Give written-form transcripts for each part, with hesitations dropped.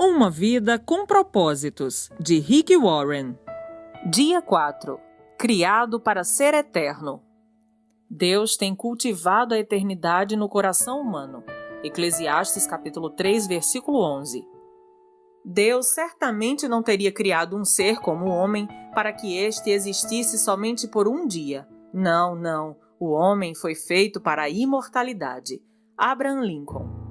Uma vida com propósitos, de Rick Warren. Dia 4. Criado para ser eterno. Deus tem cultivado a eternidade no coração humano. Eclesiastes capítulo 3, versículo 11. Deus certamente não teria criado um ser como o homem para que este existisse somente por um dia. Não. O homem foi feito para a imortalidade. Abraham Lincoln.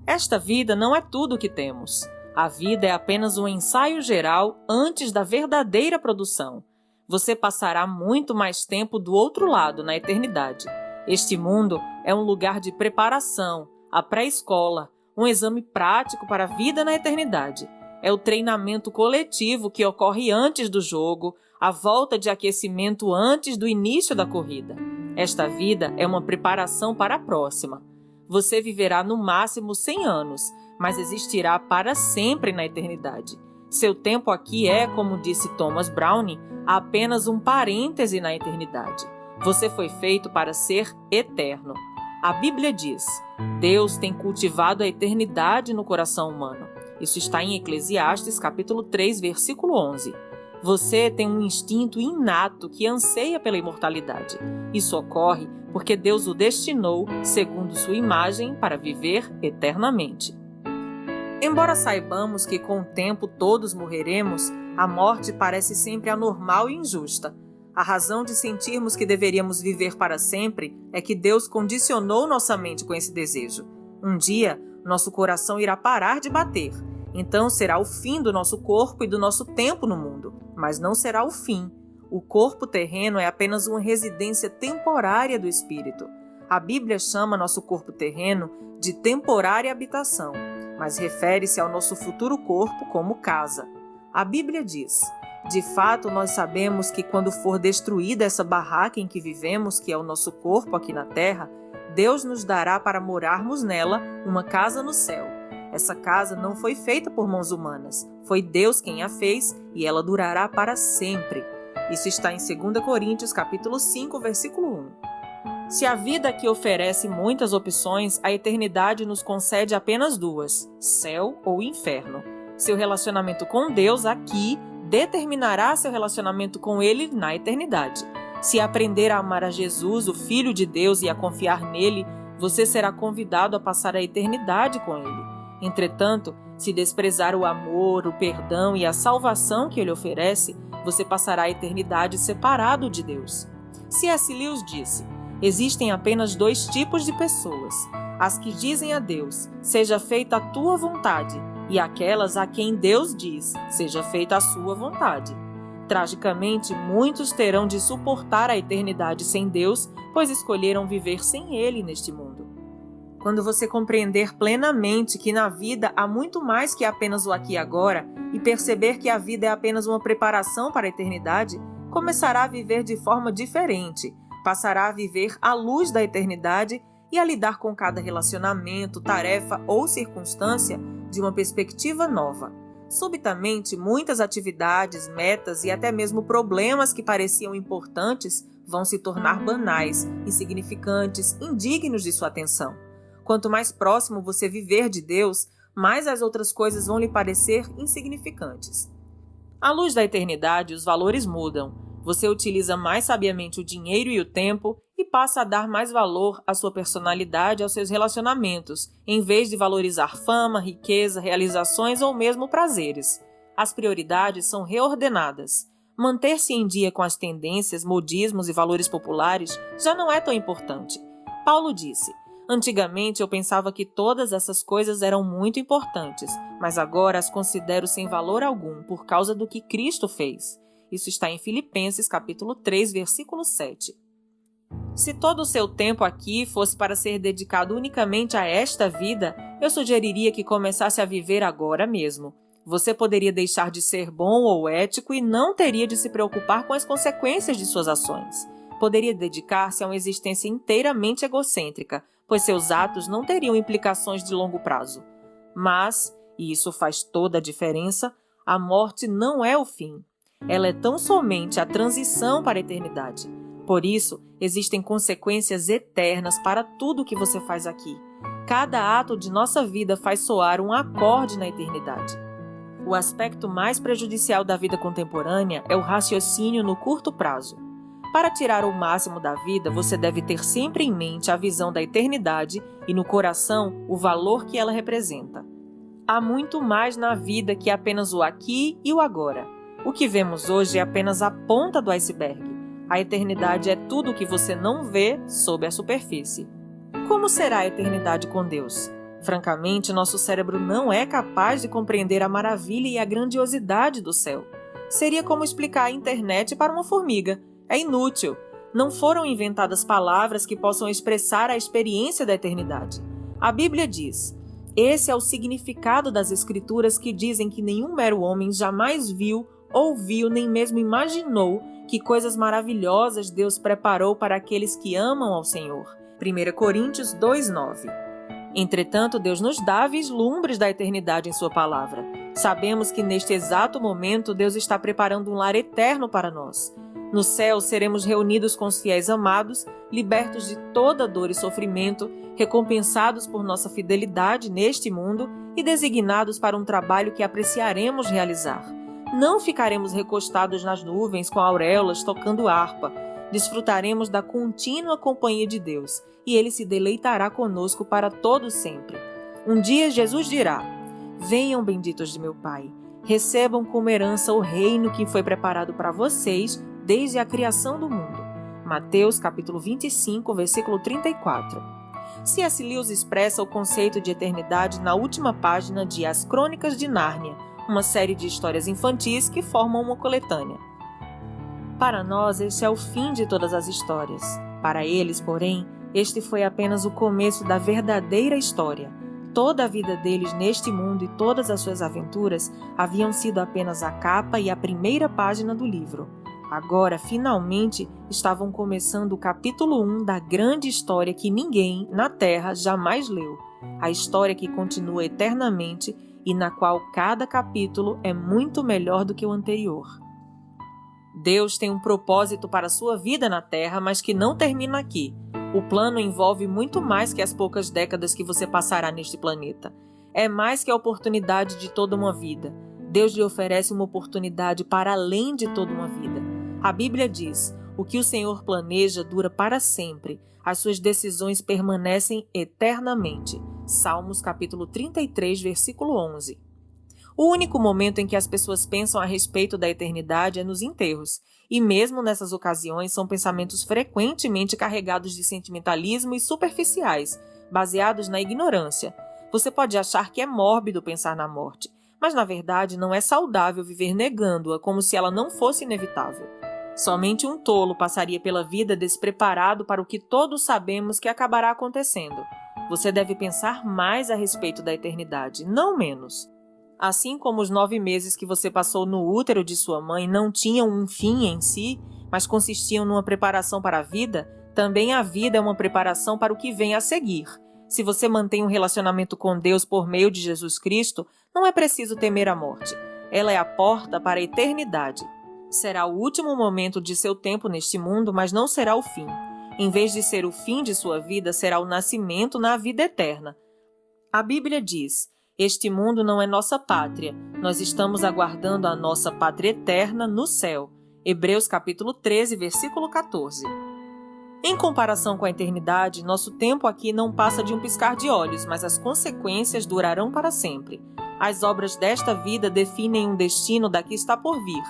Esta vida não é tudo o que temos. A vida é apenas um ensaio geral antes da verdadeira produção. Você passará muito mais tempo do outro lado, na eternidade. Este mundo é um lugar de preparação, a pré-escola, um exame prático para a vida na eternidade. É o treinamento coletivo que ocorre antes do jogo, a volta de aquecimento antes do início da corrida. Esta vida é uma preparação para a próxima. Você viverá no máximo 100 anos, mas existirá para sempre na eternidade. Seu tempo aqui é, como disse Thomas Browne, apenas um parêntese na eternidade. Você foi feito para ser eterno. A Bíblia diz: Deus tem cultivado a eternidade no coração humano. Isso está em Eclesiastes capítulo 3, versículo 11. Você tem um instinto inato que anseia pela imortalidade. Isso ocorre porque Deus o destinou, segundo sua imagem, para viver eternamente. Embora saibamos que com o tempo todos morreremos, a morte parece sempre anormal e injusta. A razão de sentirmos que deveríamos viver para sempre é que Deus condicionou nossa mente com esse desejo. Um dia, nosso coração irá parar de bater. Então será o fim do nosso corpo e do nosso tempo no mundo, mas não será o fim. O corpo terreno é apenas uma residência temporária do espírito. A Bíblia chama nosso corpo terreno de temporária habitação, mas refere-se ao nosso futuro corpo como casa. A Bíblia diz: de fato, nós sabemos que quando for destruída essa barraca em que vivemos, que é o nosso corpo aqui na terra, Deus nos dará para morarmos nela uma casa no céu. Essa casa não foi feita por mãos humanas, foi Deus quem a fez e ela durará para sempre. Isso está em 2 Coríntios capítulo 5, versículo 1. Se a vida aqui oferece muitas opções, a eternidade nos concede apenas duas: céu ou inferno. Seu relacionamento com Deus aqui determinará seu relacionamento com Ele na eternidade. Se aprender a amar a Jesus, o Filho de Deus, e a confiar nele, você será convidado a passar a eternidade com Ele. Entretanto, se desprezar o amor, o perdão e a salvação que Ele oferece, você passará a eternidade separado de Deus. C.S. Lewis disse: existem apenas dois tipos de pessoas: as que dizem a Deus, seja feita a tua vontade, e aquelas a quem Deus diz, seja feita a sua vontade. Tragicamente, muitos terão de suportar a eternidade sem Deus, pois escolheram viver sem Ele neste mundo. Quando você compreender plenamente que na vida há muito mais que apenas o aqui e agora, e perceber que a vida é apenas uma preparação para a eternidade, começará a viver de forma diferente, passará a viver à luz da eternidade e a lidar com cada relacionamento, tarefa ou circunstância de uma perspectiva nova. Subitamente, muitas atividades, metas e até mesmo problemas que pareciam importantes vão se tornar banais, insignificantes, indignos de sua atenção. Quanto mais próximo você viver de Deus, mais as outras coisas vão lhe parecer insignificantes. À luz da eternidade, os valores mudam. Você utiliza mais sabiamente o dinheiro e o tempo e passa a dar mais valor à sua personalidade e aos seus relacionamentos, em vez de valorizar fama, riqueza, realizações ou mesmo prazeres. As prioridades são reordenadas. Manter-se em dia com as tendências, modismos e valores populares já não é tão importante. Paulo disse: antigamente eu pensava que todas essas coisas eram muito importantes, mas agora as considero sem valor algum por causa do que Cristo fez. Isso está em Filipenses capítulo 3, versículo 7. Se todo o seu tempo aqui fosse para ser dedicado unicamente a esta vida, eu sugeriria que começasse a viver agora mesmo. Você poderia deixar de ser bom ou ético e não teria de se preocupar com as consequências de suas ações. Poderia dedicar-se a uma existência inteiramente egocêntrica, pois seus atos não teriam implicações de longo prazo. Mas, e isso faz toda a diferença, a morte não é o fim. Ela é tão somente a transição para a eternidade. Por isso, existem consequências eternas para tudo o que você faz aqui. Cada ato de nossa vida faz soar um acorde na eternidade. O aspecto mais prejudicial da vida contemporânea é o raciocínio no curto prazo. Para tirar o máximo da vida, você deve ter sempre em mente a visão da eternidade e no coração o valor que ela representa. Há muito mais na vida que apenas o aqui e o agora. O que vemos hoje é apenas a ponta do iceberg. A eternidade é tudo o que você não vê sob a superfície. Como será a eternidade com Deus? Francamente, nosso cérebro não é capaz de compreender a maravilha e a grandiosidade do céu. Seria como explicar a internet para uma formiga. É inútil. Não foram inventadas palavras que possam expressar a experiência da eternidade. A Bíblia diz: esse é o significado das Escrituras que dizem que nenhum mero homem jamais viu, ouviu, nem mesmo imaginou que coisas maravilhosas Deus preparou para aqueles que amam ao Senhor. 1 Coríntios 2:9. Entretanto, Deus nos dá vislumbres da eternidade em sua palavra. Sabemos que neste exato momento Deus está preparando um lar eterno para nós. No céu seremos reunidos com os fiéis amados, libertos de toda dor e sofrimento, recompensados por nossa fidelidade neste mundo e designados para um trabalho que apreciaremos realizar. Não ficaremos recostados nas nuvens com auréolas tocando harpa. Desfrutaremos da contínua companhia de Deus e Ele se deleitará conosco para todo sempre. Um dia Jesus dirá: venham benditos de meu Pai, recebam como herança o reino que foi preparado para vocês desde a criação do mundo. Mateus capítulo 25, versículo 34. C.S. Lewis expressa o conceito de eternidade na última página de As Crônicas de Nárnia, uma série de histórias infantis que formam uma coletânea. Para nós, este é o fim de todas as histórias. Para eles, porém, este foi apenas o começo da verdadeira história. Toda a vida deles neste mundo e todas as suas aventuras haviam sido apenas a capa e a primeira página do livro. Agora, finalmente, estavam começando o capítulo 1 da grande história que ninguém, na Terra, jamais leu. A história que continua eternamente e na qual cada capítulo é muito melhor do que o anterior. Deus tem um propósito para a sua vida na Terra, mas que não termina aqui. O plano envolve muito mais que as poucas décadas que você passará neste planeta. É mais que a oportunidade de toda uma vida. Deus lhe oferece uma oportunidade para além de toda uma vida. A Bíblia diz: o que o Senhor planeja dura para sempre. As suas decisões permanecem eternamente. Salmos capítulo 33, versículo 11. O único momento em que as pessoas pensam a respeito da eternidade é nos enterros, e mesmo nessas ocasiões são pensamentos frequentemente carregados de sentimentalismo e superficiais, baseados na ignorância. Você pode achar que é mórbido pensar na morte, mas na verdade não é saudável viver negando-a como se ela não fosse inevitável. Somente um tolo passaria pela vida despreparado para o que todos sabemos que acabará acontecendo. Você deve pensar mais a respeito da eternidade, não menos. Assim como os 9 meses que você passou no útero de sua mãe não tinham um fim em si, mas consistiam numa preparação para a vida, também a vida é uma preparação para o que vem a seguir. Se você mantém um relacionamento com Deus por meio de Jesus Cristo, não é preciso temer a morte. Ela é a porta para a eternidade. Será o último momento de seu tempo neste mundo, mas não será o fim. Em vez de ser o fim de sua vida, será o nascimento na vida eterna. A Bíblia diz: este mundo não é nossa pátria. Nós estamos aguardando a nossa pátria eterna no céu. Hebreus capítulo 13, versículo 14. Em comparação com a eternidade, nosso tempo aqui não passa de um piscar de olhos, mas as consequências durarão para sempre. As obras desta vida definem um destino da que está por vir.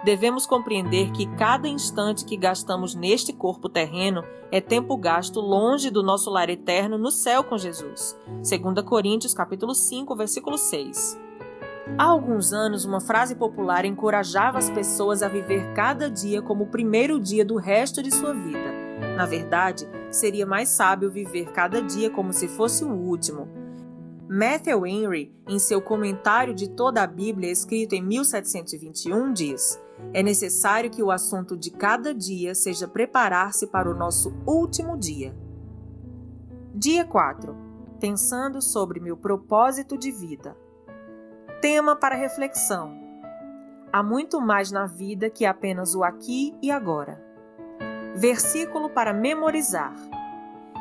Devemos compreender que cada instante que gastamos neste corpo terreno é tempo gasto longe do nosso lar eterno no céu com Jesus. 2 Coríntios capítulo 5, versículo 6. Há alguns anos, uma frase popular encorajava as pessoas a viver cada dia como o primeiro dia do resto de sua vida. Na verdade, seria mais sábio viver cada dia como se fosse o último. Matthew Henry, em seu comentário de toda a Bíblia, escrito em 1721, diz: é necessário que o assunto de cada dia seja preparar-se para o nosso último dia. Dia 4. Pensando sobre meu propósito de vida. Tema para reflexão. Há muito mais na vida que apenas o aqui e agora. Versículo para memorizar.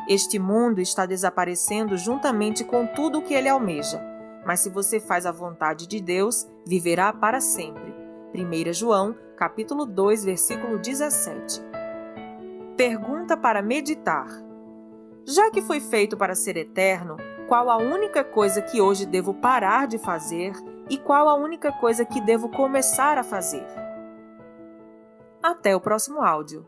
Este mundo está desaparecendo juntamente com tudo o que ele almeja, mas se você faz a vontade de Deus, viverá para sempre. 1 João, capítulo 2, versículo 17. Pergunta para meditar. Já que foi feito para ser eterno, qual a única coisa que hoje devo parar de fazer e qual a única coisa que devo começar a fazer? Até o próximo áudio.